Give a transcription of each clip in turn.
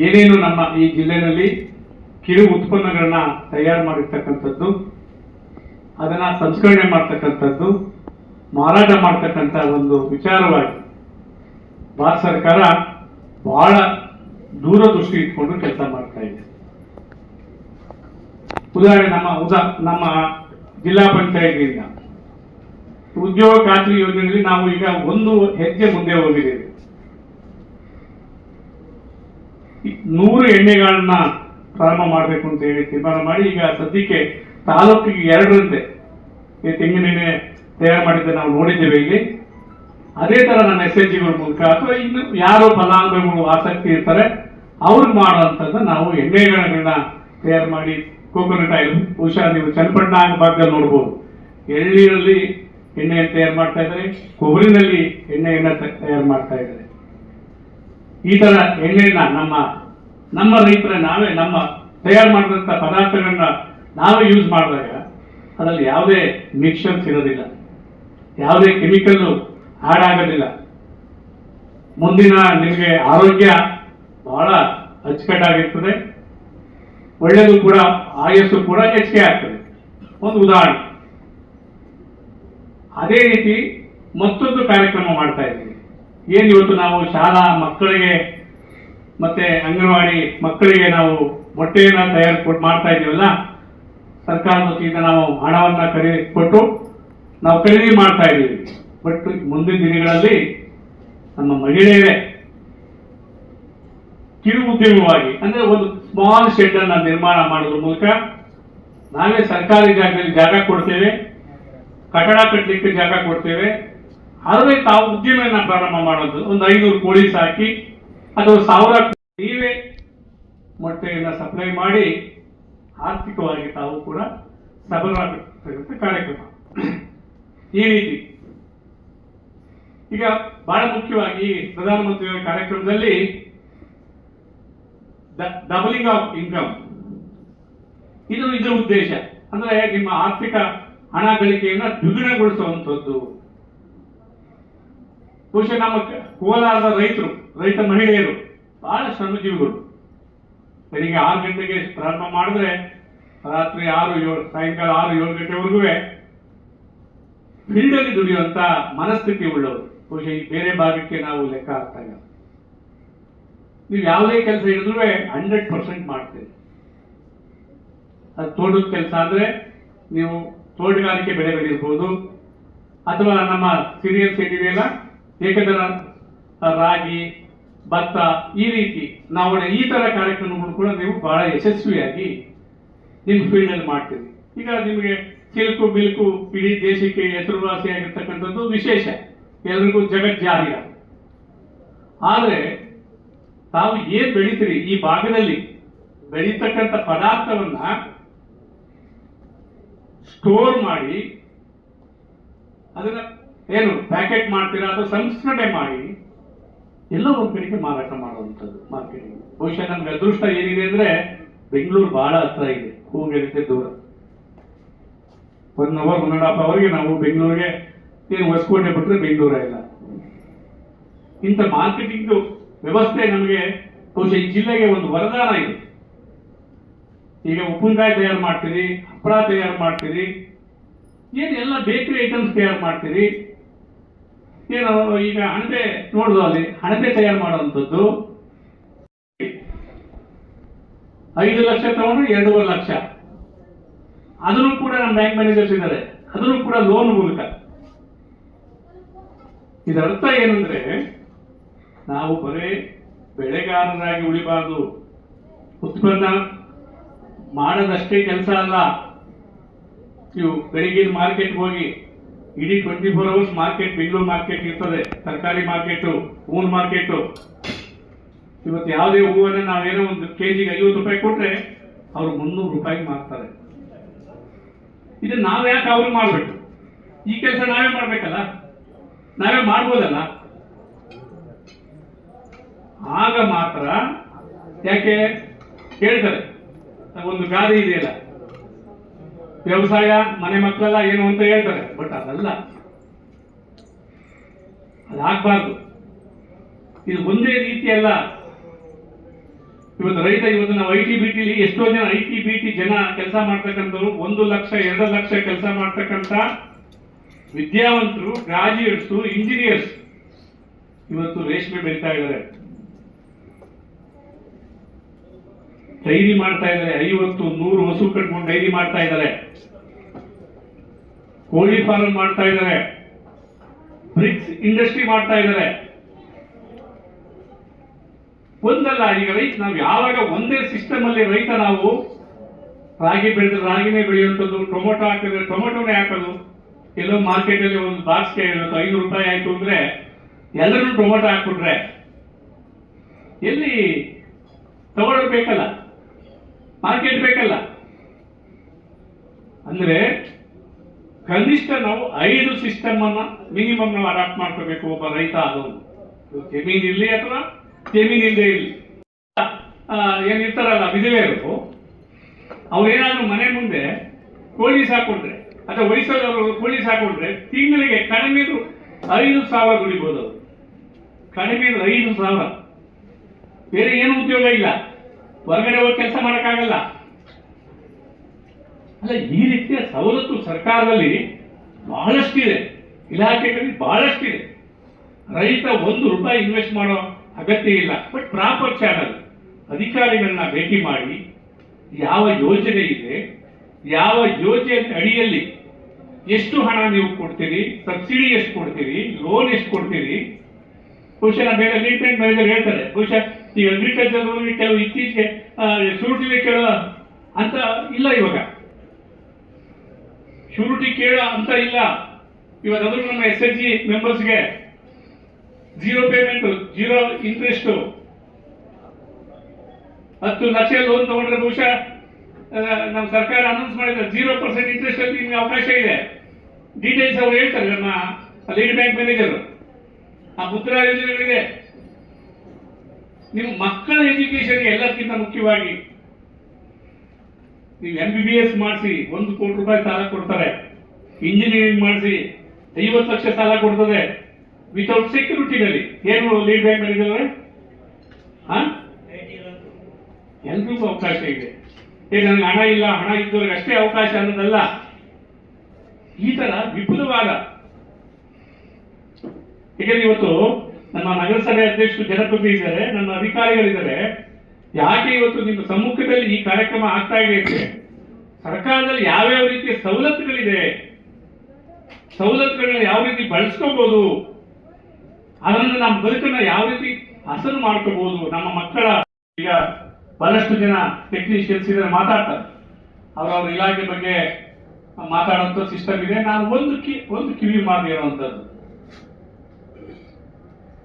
ಏನೇನು ನಮ್ಮ ಈ ಜಿಲ್ಲೆಯಲ್ಲಿ ಕಿರು ಉತ್ಪನ್ನಗಳನ್ನ ತಯಾರು ಮಾಡಿರ್ತಕ್ಕಂಥದ್ದು, ಅದನ್ನ ಸಂಸ್ಕರಣೆ ಮಾಡ್ತಕ್ಕಂಥದ್ದು, ಮಾರಾಟ ಮಾಡ್ತಕ್ಕಂಥ ಒಂದು ವಿಚಾರವಾಗಿ ಭಾರತ ಸರ್ಕಾರ ಬಹಳ ದೂರದೃಷ್ಟಿ ಇಟ್ಕೊಂಡು ಕೆಲಸ ಮಾಡ್ತಾ ಇದೆ. ಉದಾಹರಣೆ ನಮ್ಮ ಜಿಲ್ಲಾ ಪಂಚಾಯತಿಯಿಂದ ಉದ್ಯೋಗ ಖಾತ್ರಿ ಯೋಜನೆಯಲ್ಲಿ ನಾವು ಈಗ ಒಂದು ಹೆಜ್ಜೆ ಮುಂದೆ ಹೋಗಿದ್ದೇವೆ. 100 ಎಣ್ಣೆಗಳನ್ನ ಪ್ರಾರಂಭ ಮಾಡಬೇಕು ಅಂತ ಹೇಳಿ ತೀರ್ಮಾನ ಮಾಡಿ ಈಗ ಸದ್ಯಕ್ಕೆ ತಾಲೂಕಿಗೆ 2ರಂತೆ ತೆಂಗಿನೆಣ್ಣೆ ತಯಾರು ಮಾಡಿದ್ದೆ ನಾವು ನೋಡಿದ್ದೇವೆ ಇಲ್ಲಿ. ಅದೇ ತರ ನಮ್ಮ SHGಗಳ ಮೂಲಕ ಅಥವಾ ಇನ್ನು ಯಾರು ಫಲಾನುಭವಿಗಳು ಆಸಕ್ತಿ ಇರ್ತಾರೆ ಅವ್ರಿಗೆ ಮಾಡುವಂಥದ್ದು ನಾವು ಎಣ್ಣೆಗಳನ್ನ ತಯಾರು ಮಾಡಿ, ಕೋಕೋನಟ್ ಆಯಿಲ್ ಬಹುಶಃ ನೀವು ಚನ್ನಪಟ್ಟಣ ಭಾಗದಲ್ಲಿ ನೋಡ್ಬೋದು, ಎಳ್ನೀರಲ್ಲಿ ಎಣ್ಣೆ ತಯಾರು ಮಾಡ್ತಾ ಇದ್ದಾರೆ, ಕೊಬ್ಬರಿನಲ್ಲಿ ಎಣ್ಣೆಯನ್ನ ತಯಾರು ಮಾಡ್ತಾ ಇದ್ದಾರೆ. ಈ ತರ ಎಣ್ಣೆಯನ್ನ ನಮ್ಮ ರೈತರ ನಾವೇ ನಮ್ಮ ತಯಾರು ಮಾಡಿದಂಥ ಪದಾರ್ಥಗಳನ್ನ ನಾವೇ ಯೂಸ್ ಮಾಡಿದಾಗ ಅದರಲ್ಲಿ ಯಾವುದೇ ಮಿಕ್ಸರ್ಸ್ ಇರೋದಿಲ್ಲ, ಯಾವುದೇ ಕೆಮಿಕಲ್ ಆಡ್ ಆಗೋದಿಲ್ಲ. ಮುಂದಿನ ನಿಮಗೆ ಆರೋಗ್ಯ ಬಹಳ ಅಚ್ಚುಕಟ್ಟಾಗಿರ್ತದೆ, ಒಳ್ಳೆಯದು ಕೂಡ, ಆಯಸ್ಸು ಕೂಡ ಹೆಚ್ಚಿಗೆ ಆಗ್ತದೆ. ಒಂದು ಉದಾಹರಣೆ. ಅದೇ ರೀತಿ ಮತ್ತೊಂದು ಕಾರ್ಯಕ್ರಮ ಮಾಡ್ತಾ ಇದ್ದೀವಿ. ಏನು ಇವತ್ತು ನಾವು ಶಾಲಾ ಮಕ್ಕಳಿಗೆ ಮತ್ತೆ ಅಂಗನವಾಡಿ ಮಕ್ಕಳಿಗೆ ನಾವು ಮೊಟ್ಟೆಯನ್ನ ತಯಾರು ಮಾಡ್ತಾ ಇದೀವಲ್ಲ, ಸರ್ಕಾರದ ವತಿಯಿಂದ ನಾವು ಹಣವನ್ನ ಕೊಟ್ಟು ನಾವು ಖರೀದಿ ಮಾಡ್ತಾ ಇದ್ದೀವಿ. ಬಟ್ ಮುಂದಿನ ದಿನಗಳಲ್ಲಿ ನಮ್ಮ ಮಹಿಳೆಯರೇ ಕಿರು ಉದ್ಯಮವಾಗಿ ಅಂದ್ರೆ ಒಂದು ಸ್ಮಾಲ್ ಶೆಡ್ ಅನ್ನ ನಿರ್ಮಾಣ ಮಾಡೋದ್ರ ಮೂಲಕ ನಾವೇ ಸರ್ಕಾರಿ ಜಾಗದಲ್ಲಿ ಜಾಗ ಕೊಡ್ತೇವೆ, ಕಟ್ಟಡ ಕಟ್ಟಲಿಕ್ಕೆ ಜಾಗ ಕೊಡ್ತೇವೆ, ಆದರೆ ತಾವು ಉದ್ಯಮವನ್ನ ಪ್ರಾರಂಭ ಮಾಡೋದು. ಒಂದು 500 ಕೋಳಿ ಸಾಕಿ ಅಥವಾ 1000 ನೀವೇ ಮೊಟ್ಟೆಯನ್ನ ಸಪ್ಲೈ ಮಾಡಿ ಆರ್ಥಿಕವಾಗಿ ತಾವು ಕೂಡ ಸಬಲರಾಗತಕ್ಕಂಥ ಕಾರ್ಯಕ್ರಮ. ಈ ರೀತಿ ಈಗ ಬಹಳ ಮುಖ್ಯವಾಗಿ ಪ್ರಧಾನಮಂತ್ರಿಗಳ ಕಾರ್ಯಕ್ರಮದಲ್ಲಿ ಡಬಲಿಂಗ್ ಆಫ್ ಇನ್ಕಮ್ ಇದರ ಉದ್ದೇಶ ಅಂದ್ರೆ ನಿಮ್ಮ ಆರ್ಥಿಕ ಹಣ ಗಳಿಕೆಯನ್ನ ದ್ವಿಗುಣಗೊಳಿಸುವಂಥದ್ದು. ಬಹುಶಃ ನಮ್ಮ ಕೋಲಾರದ ರೈತ ಮಹಿಳೆಯರು ಬಹಳ ಶ್ರಮಜೀವಿಗಳು. ಬೆಳಿಗ್ಗೆ 6 ಗಂಟೆಗೆ ಪ್ರಾರಂಭ ಮಾಡಿದ್ರೆ ರಾತ್ರಿ 6-7 ಸಾಯಂಕಾಲ 6-7 ಗಂಟೆವರೆಗೂ ಫೀಲ್ಡ್ ಅಲ್ಲಿ ದುಡಿಯುವಂತ ಮನಸ್ಥಿತಿ ಉಳ್ಳವರು. ಬಹುಶಃ ಈ ಬೇರೆ ಭಾಗಕ್ಕೆ ನಾವು ಲೆಕ್ಕ ಹಾಕ್ತಾ ಇಲ್ಲ. ನೀವು ಯಾವುದೇ ಕೆಲಸ ಹಿಡಿದ್ರು 100% ಮಾಡ್ತೀರಿ. ಅದು ತೋಟದ ಕೆಲಸ ಅಂದ್ರೆ ನೀವು ತೋಟಗಾರಿಕೆ ಬೆಳೆ ಬೆಳೆಯಬಹುದು, ಅಥವಾ ನಮ್ಮ ಸೀರಿಯಲ್ಸ್ ಏನಿದೆಯಲ್ಲ ಏಕದಳ ರಾಗಿ, ಭತ್ತ, ಈ ರೀತಿ ನಾವು ಈ ತರ ಕಾರ್ಯಕ್ರಮಗಳು ಕೂಡ ನೀವು ಬಹಳ ಯಶಸ್ವಿಯಾಗಿ ನಿಮ್ಮ ಫೀಲ್ಡ್ ಅಲ್ಲಿ ಮಾಡ್ತೀರಿ. ಈಗ ನಿಮಗೆ ಸಿಲ್ಕು ಬಿಲ್ಕು ಇಡೀ ದೇಶಕ್ಕೆ ಹೆಸರುವಾಸಿಯಾಗಿರ್ತಕ್ಕಂಥದ್ದು ವಿಶೇಷ, ಎಲ್ರಿಗೂ ಜಗಜ್ಜಾಹಿರ. ಆದ್ರೆ ತಾವು ಏನ್ ಬೆಳಿತೀರಿ ಈ ಭಾಗದಲ್ಲಿ ಬೆಳೀತಕ್ಕಂಥ ಪದಾರ್ಥವನ್ನ ಸ್ಟೋರ್ ಮಾಡಿ ಅದನ್ನ ಏನು ಪ್ಯಾಕೆಟ್ ಮಾಡ್ತೀರಾ ಅಥವಾ ಸಂಸ್ಕರಣೆ ಮಾಡಿ ಎಲ್ಲ ಒಂದ್ ಕಡೆಗೆ ಮಾರಾಟ ಮಾಡುವಂಥದ್ದು ಮಾರ್ಕೆಟಿಂಗ್. ಬಹುಶಃ ನಮ್ಗೆ ಅದೃಷ್ಟ ಏನಿದೆ ಅಂದ್ರೆ ಬೆಂಗಳೂರು ಬಹಳ ಹತ್ರ ಇದೆ, ಹೂವಿಗೆ ದೂರ. 1 ಅವರ್ 1.5 ಅವರ್ಗೆ ನಾವು ಬೆಂಗಳೂರಿಗೆ ಏನು ಹೊಸಕೋಟೆ ಬಿಟ್ಟರೆ ಬೆಂಗಳೂರ ಇಲ್ಲ. ಇಂಥ ಮಾರ್ಕೆಟಿಂಗ್ ವ್ಯವಸ್ಥೆ ನಮಗೆ ಬಹುಶಃ ಈ ಜಿಲ್ಲೆಗೆ ಒಂದು ವರದಾನ ಇದೆ. ಈಗ ಉಪ್ಪಿನಕಾಯಿ ತಯಾರು ಮಾಡ್ತೀರಿ, ಹಪ್ಪಳ ತಯಾರು ಮಾಡ್ತೀರಿ, ಏನು ಎಲ್ಲ ಬೇಕರಿ ಐಟಮ್ಸ್ ತಯಾರು ಮಾಡ್ತೀರಿ. ಏನು ಈಗ ಹಣತೆ ನೋಡುದು, ಅಲ್ಲಿ ಹಣತೆ ತಯಾರು ಮಾಡುವಂಥದ್ದು 5 ಲಕ್ಷ ತಗೊಂಡ್ರೆ 2.5 ಲಕ್ಷ. ಅದನ್ನು ಕೂಡ ನಮ್ಮ ಬ್ಯಾಂಕ್ ಮ್ಯಾನೇಜರ್ಸ್ ಇದ್ದಾರೆ, ಅದನ್ನು ಕೂಡ ಲೋನ್ ಮೂಲಕ. ಇದರ ಅರ್ಥ ಏನಂದ್ರೆ ನಾವು ಬರೇ ಬೆಳೆಗಾರರಾಗಿ ಉಳಿಬಾರ್ದು, ಉತ್ಪನ್ನ ಮಾಡದಷ್ಟೇ ಕೆಲಸ ಅಲ್ಲ. ನೀವು ಬೆಳಿಗ್ಗೆ ಮಾರ್ಕೆಟ್ ಹೋಗಿ ಇಡೀ 24 ಅವರ್ಸ್ ಮಾರ್ಕೆಟ್, ಬೆಂಗಳೂರು ಮಾರ್ಕೆಟ್ ಇರ್ತದೆ, ತರಕಾರಿ ಮಾರ್ಕೆಟು, ಹೂವಿನ ಮಾರ್ಕೆಟು. ಇವತ್ತು ಯಾವುದೇ ಹೂವನ್ನ ನಾವೇನೋ ಒಂದು ಕೆಜಿಗೆ 50 ರೂಪಾಯಿ ಕೊಟ್ರೆ ಅವರು 300 ರೂಪಾಯಿ ಮಾರ್ತಾರೆ. ಇದನ್ನ ನಾವು ಯಾಕೆ ಅವ್ರಿಗೆ ಮಾಡ್ಬೇಕು? ಈ ಕೆಲಸ ನಾವೇ ಮಾಡ್ಬೇಕಲ್ಲ, ನಾವೇ ಮಾಡ್ಬೋದಲ್ಲ. ಆಗ ಮಾತ್ರ ಯಾಕೆ ಹೇಳ್ತಾರೆ, ಒಂದು ಗಾದೆ ಇದೆಯಲ್ಲ, ವ್ಯವಸಾಯ ಮನೆ ಮಕ್ಕಳೆಲ್ಲ ಏನು ಅಂತ ಹೇಳ್ತಾರೆ. ಬಟ್ ಅದಲ್ಲ, ಅದಾಗಬಾರ್ದು. ಇದು ಒಂದೇ ರೀತಿಯಲ್ಲ. ಇವತ್ತು ರೈತ ಇವತ್ತು ನಾವು ಐ ಟಿ ಬಿ ಟಿಲಿ ಎಷ್ಟೋ ಜನ ಐ ಟಿ ಬಿ ಟಿ ಜನ ಕೆಲಸ ಮಾಡ್ತಕ್ಕಂಥವ್ರು 1 ಲಕ್ಷ 2 ಲಕ್ಷ ಕೆಲಸ ಮಾಡ್ತಕ್ಕಂಥ ವಿದ್ಯಾವಂತರು, ಗ್ರಾಜ್ಯುಯೇಟ್ಸು, ಇಂಜಿನಿಯರ್ಸ್ ಇವತ್ತು ರೇಷ್ಮೆ ಬೆಳೀತಾ ಇದ್ದಾರೆ, ಡೈರಿ ಮಾಡ್ತಾ ಇದ್ದಾರೆ. 50-100 ಹಸು ಕಟ್ಕೊಂಡು ಡೈರಿ ಮಾಡ್ತಾ ಇದ್ದಾರೆ, ಕೋಳಿ ಫಾರ್ಮ್ ಮಾಡ್ತಾ ಇದ್ದಾರೆ, ಬ್ರಿಕ್ಸ್ ಇಂಡಸ್ಟ್ರಿ ಮಾಡ್ತಾ ಇದ್ದಾರೆ. ಒಂದಲ್ಲ, ಈಗ ರೈತ ನಾವು ಯಾವಾಗ ಒಂದೇ ಸಿಸ್ಟಮ್ ಅಲ್ಲಿ ರೈತ ನಾವು ರಾಗಿ ಬೆಳೆದ್ರೆ ರಾಗಿನೇ ಬೆಳೆಯುವಂಥದ್ದು, ಟೊಮೊಟೊ ಹಾಕಿದ್ರೆ ಟೊಮೊಟೊನೇ ಹಾಕೋದು. ಎಲ್ಲೋ ಮಾರ್ಕೆಟ್ ಅಲ್ಲಿ ಒಂದು ಬಾಕ್ಸ್ಗೆ 500 ರೂಪಾಯಿ ಆಯ್ತು ಅಂದ್ರೆ ಎಲ್ಲರೂ ಟೊಮೊಟೊ ಹಾಕ್ಬಿಟ್ರೆ ಎಲ್ಲಿ ತಗೊಳ್ಳೋದು ಬೇಕಲ್ಲ, ಮಾರ್ಕೆಟ್ ಬೇಕಲ್ಲ. ಅಂದ್ರೆ ಕನಿಷ್ಠ ನಾವು 5 ಸಿಸ್ಟಮ್ ಅನ್ನ ಮಿನಿಮಮ್ ನಾವು ಅಡಾಪ್ಟ್ ಮಾಡ್ಕೋಬೇಕು ಒಬ್ಬ ರೈತ ಆದವನು. ಜಮೀನ್ ಇರ್ಲಿ ಅಥವಾ ಜಮೀನ್ ಇಲ್ಲದೆ ಇರಲಿ, ಏನಿರ್ತಾರಲ್ಲ ವಿಧವೆಯರು, ಅವ್ರೇನಾದ್ರೂ ಮನೆ ಮುಂದೆ ಕೋಳಿ ಸಾಕೊಂಡ್ರೆ ಅಥವಾ ವಯಸ್ಸಾದವರು ಕೋಳಿ ಸಾಕೊಂಡ್ರೆ ತಿಂಗಳಿಗೆ ಕಡಿಮೆ 5,000 ದುಡಿಬಹುದು ಅವರು, ಕಡಿಮೆ 5,000. ಬೇರೆ ಏನು ಉದ್ಯೋಗ ಇಲ್ಲ, ಹೊರಗಡೆ ಹೋಗಿ ಕೆಲಸ ಮಾಡೋಕ್ಕಾಗಲ್ಲ. ಅಲ್ಲ, ಈ ರೀತಿಯ ಸವಲತ್ತು ಸರ್ಕಾರದಲ್ಲಿ ಬಹಳಷ್ಟಿದೆ, ಇಲಾಖೆಗಳಲ್ಲಿ ಬಹಳಷ್ಟಿದೆ. ರೈತ 1 ರೂಪಾಯಿ ಇನ್ವೆಸ್ಟ್ ಮಾಡೋ ಅಗತ್ಯ ಇಲ್ಲ. ಬಟ್ ಪ್ರಾಪರ್ ಚಾನಲ್ ಅಧಿಕಾರಿಗಳನ್ನ ಭೇಟಿ ಮಾಡಿ ಯಾವ ಯೋಜನೆ ಇದೆ, ಯಾವ ಯೋಜನೆ ಅಡಿಯಲ್ಲಿ ಎಷ್ಟು ಹಣ ನೀವು ಕೊಡ್ತೀರಿ, ಸಬ್ಸಿಡಿ ಎಷ್ಟು ಕೊಡ್ತೀರಿ, ಲೋನ್ ಎಷ್ಟು ಕೊಡ್ತೀರಿ. ಬಹುಶಃ ಬೇರೆ ಲೀಡ್ಮೆಂಟ್ ಮ್ಯಾನೇಜರ್ ಹೇಳ್ತಾರೆ, ಬಹುಶಃ ಈ ಅಗ್ರಿಕಲ್ಚರ್ ಕೆಲವು ಇತ್ತೀಚೆಗೆ ಶೂರಿಟಿ ಕೇಳೋ ಅಂತ ಇಲ್ಲ, ಇವಾಗ ಶೂರಿಟಿ ಕೇಳೋ ಅಂತ ಇಲ್ಲ. ಇವಾಗ ಅದು ನಮ್ಮ SHG ಮೆಂಬರ್ಸ್ಗೆ 0 payment, 0 interest, 10 lakh loan ತಗೊಂಡ್ರೆ ಬಹುಶಃ ನಮ್ಮ ಸರ್ಕಾರ ಅನೌನ್ಸ್ ಮಾಡಿದ್ರೆ 0% ಇಂಟ್ರೆಸ್ಟ್ ಅಲ್ಲಿ ನಿಮ್ಗೆ ಅವಕಾಶ ಇದೆ. ಡೀಟೇಲ್ಸ್ ಅವ್ರು ಹೇಳ್ತಾರೆ, ನಮ್ಮ ಲೀಡ್ ಬ್ಯಾಂಕ್ ಮ್ಯಾನೇಜರ್. ಆ ಮುದ್ರಾ ಯೋಜನೆಗಳಿದೆ. ನಿಮ್ಮ ಮಕ್ಕಳ ಎಜುಕೇಶನ್ ಎಲ್ಲಕ್ಕಿಂತ ಮುಖ್ಯವಾಗಿ ನೀವು MBBS ಮಾಡಿಸಿ 1 ಕೋಟಿ ರೂಪಾಯಿ ಸಾಲ ಕೊಡ್ತಾರೆ, ಇಂಜಿನಿಯರಿಂಗ್ ಮಾಡಿಸಿ 50 ಲಕ್ಷ ಸಾಲ ಕೊಡ್ತದೆ ವಿತೌಟ್ ಸೆಕ್ಯೂರಿಟಿನಲ್ಲಿ. ಏನು ಲೀಡ್ ಬ್ಯಾಂಕ್ ಮ್ಯಾನೇಜರ್ ಎಲ್ರಿಗೂ ಅವಕಾಶ ಇದೆ. ನನಗೆ ಹಣ ಇಲ್ಲ, ಹಣ ಇದ್ದವ್ರಿಗೆ ಅಷ್ಟೇ ಅವಕಾಶ ಅನ್ನೋದಲ್ಲ. ಈ ತರ ವಿಪುಲವಾದ, ಹೀಗಾಗಿ ಇವತ್ತು ನಮ್ಮ ನಗರಸಭೆ ಅಧ್ಯಕ್ಷರು ಜನಪ್ರತಿನಿಧಿ ಇದ್ದಾರೆ, ನನ್ನ ಅಧಿಕಾರಿಗಳಿದ್ದಾರೆ. ಯಾಕೆ ಇವತ್ತು ನಿಮ್ಮ ಸಮ್ಮುಖದಲ್ಲಿ ಈ ಕಾರ್ಯಕ್ರಮ ಆಗ್ತಾ ಇದೆ ಅಂದ್ರೆ ಸರ್ಕಾರದಲ್ಲಿ ಯಾವ್ಯಾವ ರೀತಿಯ ಸವಲತ್ತುಗಳಿದೆ, ಸವಲತ್ತುಗಳನ್ನ ಯಾವ ರೀತಿ ಬಳಸ್ಕೋಬಹುದು, ಅದನ್ನು ನಮ್ಮ ಬದುಕನ್ನ ಯಾವ ರೀತಿ ಹಸನು ಮಾಡ್ಕೋಬಹುದು. ನಮ್ಮ ಮಕ್ಕಳ, ಈಗ ಬಹಳಷ್ಟು ಜನ ಟೆಕ್ನಿಷಿಯನ್ಸ್ ಇದ್ದಾರೆ, ಮಾತಾಡ್ತಾರೆ, ಅವರವ್ರ ಇಲಾಖೆ ಬಗ್ಗೆ ಮಾತಾಡುವಂತ ಸಿಸ್ಟಮ್ ಇದೆ. ನಾನು ಒಂದು ಕಿವಿ ಮಾತು ಹೇಳುವಂಥದ್ದು,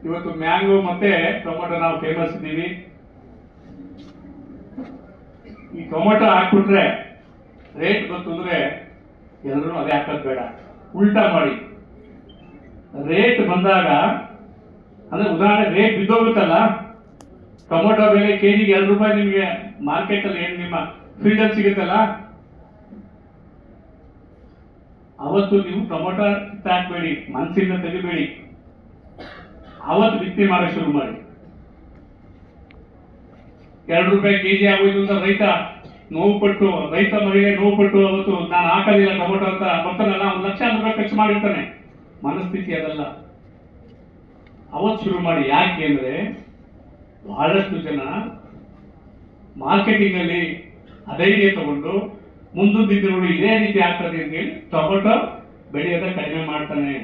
ಇವತ್ತು ಮ್ಯಾಂಗೋ ಮತ್ತೆ ಟೊಮೊಟೊ ನಾವು ಫೇಮಸ್ ಇದ್ದೀವಿ. ಈ ಟೊಮೊಟೊ ಹಾಕ್ಬಿಟ್ರೆ ರೇಟ್ ಬಂತು ಅಂದ್ರೆ ಎಲ್ಲರೂ ಅದೇ ಹಾಕೋದು ಬೇಡ, ಉಲ್ಟಾ ಮಾಡಿ. ರೇಟ್ ಬಂದಾಗ ಅಂದ್ರೆ ಉದಾಹರಣೆ ರೇಟ್ ಬಿದ್ದೋಗುತ್ತಲ್ಲ, ಟೊಮೊಟೊ ಬೆಲೆ ಕೆಜಿಗೆ 2 ರೂಪಾಯಿ ನಿಮಗೆ ಮಾರ್ಕೆಟ್ ಅಲ್ಲಿ ಏನು ನಿಮ್ಮ ಫೀಲ್ಡಲ್ಲಿ ಸಿಗುತ್ತಲ್ಲ, ಅವತ್ತು ನೀವು ಟೊಮೊಟೊ ಕಿತ್ತಾಕ್ಬೇಡಿ, ಮನಸ್ಸಿಂದ ತೆಗಿಬೇಡಿ. ಅವತ್ತು ಬಿತ್ತನೆ ಮಾಡೋ ಶುರು ಮಾಡಿ. 2 ರೂಪಾಯಿ ಕೆಜಿ ಆಗೋಯ್ತು ಅಂತ ರೈತ ನೋವುಪಟ್ಟು, ರೈತ ಮಹಿಳೆ ನೋವುಪಟ್ಟು ಅವತ್ತು ನಾನು ಹಾಕೋದಿಲ್ಲ ಟೊಮೊಟೊ ಅಂತ ಬರ್ತಾನಲ್ಲ, 1 ಲಕ್ಷ ರೂಪಾಯಿ ಖರ್ಚು ಮಾಡಿರ್ತಾನೆ. ಮನಸ್ಥಿತಿ ಅದಲ್ಲ, ಅವತ್ತು ಶುರು ಮಾಡಿ. ಯಾಕೆ ಅಂದ್ರೆ ಬಹಳಷ್ಟು ಜನ ಮಾರ್ಕೆಟಿಂಗ್ ಅಲ್ಲಿ ಅಧೈರ್ಯ ತಗೊಂಡು ಮುಂದೊಂದು ದಿನಗಳು ಇದೇ ರೀತಿ ಆಗ್ತದೆ ಅಂತ ಹೇಳಿ ಟೊಮೊಟೊ ಬೆಳೆಯೋದ ಕಡಿಮೆ ಮಾಡ್ತಾನೆ.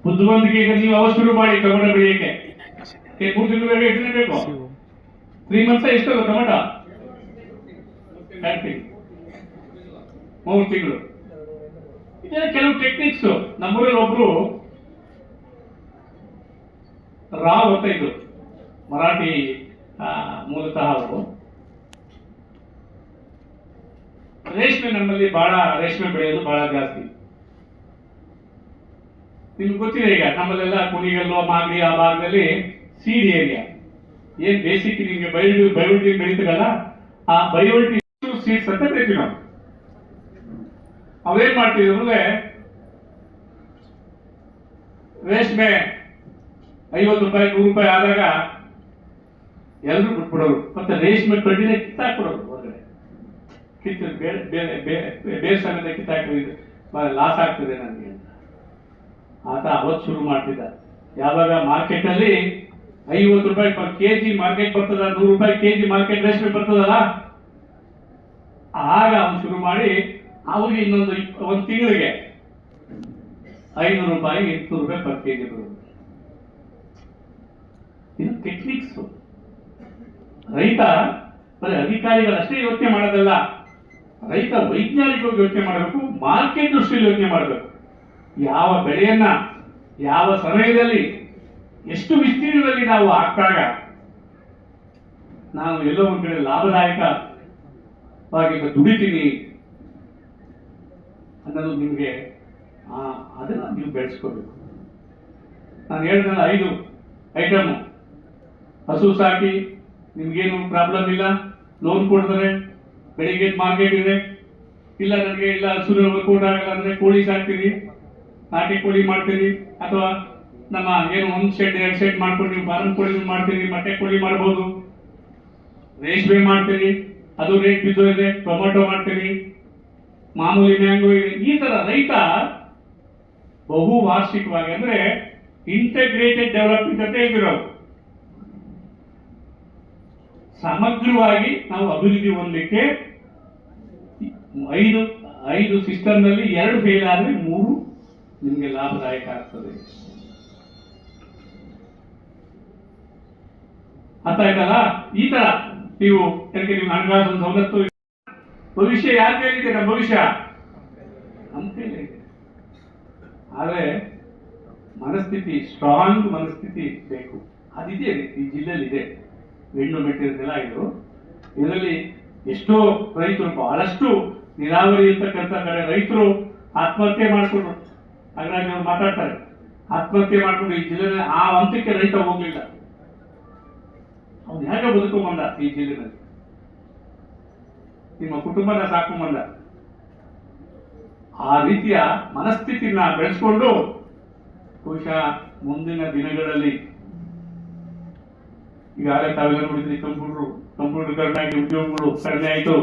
ಬುದ್ಧಿವಂತಿಕೆ ಈಗ ನೀವು ಅವತ್ತು ಶುರು ಮಾಡಿ ಟೊಮೊಟೊ ಬೆಳೆಯಕ್ಕೆ. 3 ತಿಂಗಳು ಬೇಕು, 8 ದಿನ ಬೇಕು, 3 ಮಂತ್ಸ್ ಎಷ್ಟಲ್ಲ ಟೊಮೊಟೊ? 3 ತಿಂಗಳು. ಇದೇ ಕೆಲವು ಟೆಕ್ನಿಕ್ಸ್. ನಮ್ಮೂರಲ್ಲಿ ಒಬ್ರು ರಾವ್ ಅಂತ ಇದ್ರು, ಮರಾಠಿ ಮೂಲತಃ ಅವರು. ರೇಷ್ಮೆ, ನಮ್ಮಲ್ಲಿ ಬಹಳ ರೇಷ್ಮೆ ಬೆಳೆಯೋದು ಬಹಳ ಜಾಸ್ತಿ. ನಿಮ್ಗೆ ಗೊತ್ತಿದೆ, ಈಗ ನಮ್ಮಲ್ಲೆಲ್ಲ ಕುಣಿಗಲ್ಲು, ಮಾಗಡಿ ಆ ಭಾಗದಲ್ಲಿ ಸೀಡ್ ಏರಿಯಾ ಏನ್ ಬೇಸಿಕ್ ನಿಮ್ಗೆ ಬಯೋಲ್ಟಿ ಬೆಳೀತಿರಲ್ಲ, ಆ ಬಯೋಲ್ಟಿ ಸೀಡ್ಸ್ ಅಂತ ಕರಿತೀವಿ ನಾವು. ಅವೇನ್ ಮಾಡ್ತೀವಿ ಅಂದ್ರೆ ರೇಷ್ಮೆ 50 ರೂಪಾಯಿ 100 ರೂಪಾಯಿ ಆದಾಗ ಎಲ್ಲರೂ ಬಿಟ್ಬಿಡೋರು. ಮತ್ತೆ ರೇಷ್ಮೆ ಕಡ್ಡಿನ ಕಿತ್ತಾಕ್ಬಿಡೋರು ಹೊರಗಡೆ, ಕಿತ್ತು ಬೇರೆ ಸಮೇತ ಕಿತ್ತಾಕಿದ್ರೆ ಲಾಸ್ ಆಗ್ತದೆ ನನಗೆ ಅಂತ ಆತ ಅವತ್ತು ಶುರು ಮಾಡ್ತಿದ್ದ. ಯಾವಾಗ ಮಾರ್ಕೆಟ್ ಅಲ್ಲಿ 50 ರೂಪಾಯಿ ಪರ್ ಕೆಜಿ ಮಾರ್ಕೆಟ್ ಬರ್ತದ, 100 ರೂಪಾಯಿ ಕೆಜಿ ಮಾರ್ಕೆಟ್ ರೇಷ್ಮೆ ಬರ್ತದಲ್ಲ, ಆಗ ಅವನು ಶುರು ಮಾಡಿ ಅವ್ರಿಗೆ ಒಂದು ತಿಂಗಳಿಗೆ 500 ರೂಪಾಯಿ 800 ರೂಪಾಯಿ ಪರ್ ಕೆಜಿ ಬರೋದು. ಇದು ಟೆಕ್ನಿಕ್ಸ್. ರೈತ ಬರೀ ಅಧಿಕಾರಿಗಳಷ್ಟೇ ಯೋಚನೆ ಮಾಡೋದಲ್ಲ, ರೈತ ವೈಜ್ಞಾನಿಕವಾಗಿ ಯೋಚನೆ ಮಾಡಬೇಕು, ಮಾರ್ಕೆಟ್ ದೃಷ್ಟಿಯಲ್ಲಿ ಯೋಚನೆ ಮಾಡಬೇಕು. ಯಾವ ಬೆಳೆಯನ್ನ ಯಾವ ಸಮಯದಲ್ಲಿ ಎಷ್ಟು ವಿಸ್ತೀರ್ಣದಲ್ಲಿ ನಾವು ಹಾಕಿದಾಗ ನಾನು ಎಲ್ಲೋ ಒಂದ್ ಕಡೆ ಲಾಭದಾಯಕವಾಗಿ ದುಡಿತೀನಿ ಅನ್ನೋದು ನಿಮಗೆ ಅದನ್ನ ನೀವು ಬೆಳೆಸ್ಕೋಬೇಕು. ನಾನು ಹೇಳಿದ್ನಲ್ಲ 5 ಐಟಮ್. ಹಸು ಸಾಕಿ ನಿಮ್ಗೇನು ಪ್ರಾಬ್ಲಮ್ ಇಲ್ಲ, ಲೋನ್ ಕೊಡ್ತಾರೆ, ಬೆಳಿಗ್ಗೆ ಮಾರ್ಕೆಟ್ ಇದೆ, ಇಲ್ಲ ನನಗೆ ಇಲ್ಲ ಹಸು ವರ್ಕೌಟ್ ಆಗಲ್ಲ ಅಂದ್ರೆ ಕೋಳಿ ಸಾಕ್ತೀರಿ, ನಾಟಿ ಕೋಳಿ ಮಾಡ್ತೀರಿ, ಅಥವಾ ನಮ್ಮ ಏನು 1 ಶೆಡ್ 2 ಶೆಡ್ ಮಾಡ್ಕೊಂಡು ನೀವು ಫಾರಂ ಕೋಳಿ ಮಾಡ್ತೀರಿ, ಮೊಟ್ಟೆ ಕೋಳಿ ಮಾಡ್ಬೋದು, ರೇಷ್ಮೆ ಮಾಡ್ತೀರಿ, ಅದು ರೇಟ್ ಬಿದ್ದೋಗಿದೆ, ಟೊಮೆಟೊ ಮಾಡ್ತೀರಿ, ಮಾಮೂಲಿ ಮ್ಯಾಂಗೋ ಇದೆ. ಈ ತರ ರೈತ ಬಹು ವಾರ್ಷಿಕವಾಗಿ ಅಂದ್ರೆ ಇಂಟಗ್ರೇಟೆಡ್ ಡೆವಲಪ್ಮೆಂಟ್ ಅಂತ ಹೇಳ್ತಿರೋದು. ಸಮಗ್ರವಾಗಿ ನಾವು ಅಭಿವೃದ್ಧಿ ಹೊಂದಲಿಕ್ಕೆ 5 ಸಿಸ್ಟಮ್ ನಲ್ಲಿ 2 ಫೇಲ್ ಆದ್ರೆ 3 ನಿಮಗೆ ಲಾಭದಾಯಕ ಆಗ್ತದೆ. ಅರ್ಥ ಆಯ್ತಲ್ಲ? ಈ ತರ ನೀವು ನಿಮ್ಗೆ ಹಣಕಾಸು ಸವಲತ್ತು, ಭವಿಷ್ಯ ಯಾರ ಕೈಲಿದೆ? ನಮ್ಮ ಭವಿಷ್ಯ ನಮ್ಮ ಕೈಲೇ ಇದೆ. ಆದ್ರೆ ಮನಸ್ಥಿತಿ, ಸ್ಟ್ರಾಂಗ್ ಮನಸ್ಥಿತಿ ಬೇಕು. ಅದಿದೆ ಈ ಜಿಲ್ಲೆಯಲ್ಲಿ ಇದೆ. ಹೆಣ್ಣು ಮೆಟ್ಟಿರೋದೆಲ್ಲ ಇದು. ಇದರಲ್ಲಿ ಎಷ್ಟೋ ರೈತರು, ಬಹಳಷ್ಟು ನೀರಾವರಿ ಇರ್ತಕ್ಕಂಥ ಕಡೆ ರೈತರು ಆತ್ಮಹತ್ಯೆ ಮಾಡಿಕೊಂಡ್ರು. ಹಾಗಾಗಿ ಅವ್ರು ಮಾತಾಡ್ತಾರೆ, ಆತ್ಮಹತ್ಯೆ ಮಾಡಿಕೊಂಡು ಈ ಜಿಲ್ಲೆ ಆ ಹಂತಕ್ಕೆ ರೈತ ಹೋಗ್ಲಿಲ್ಲ. ಅವ್ನು ಹೇಗೆ ಬದುಕೊಂಬಂದ ಈ ಜಿಲ್ಲೆನಲ್ಲಿ, ನಿಮ್ಮ ಕುಟುಂಬನ ಸಾಕೊಂಬಂದ. ಆ ರೀತಿಯ ಮನಸ್ಥಿತಿನ ಬೆಳೆಸ್ಕೊಂಡು ಬಹುಶಃ ಮುಂದಿನ ದಿನಗಳಲ್ಲಿ ಈಗಾಗಲೇ ತಾವೆಲ್ಲ ನೋಡಿದ್ರಿ, ಕಂಪ್ಯೂಟರ್ಗಳನ್ನಾಗಿ ಉದ್ಯೋಗಗಳು ಕಡಿಮೆ ಆಯಿತು.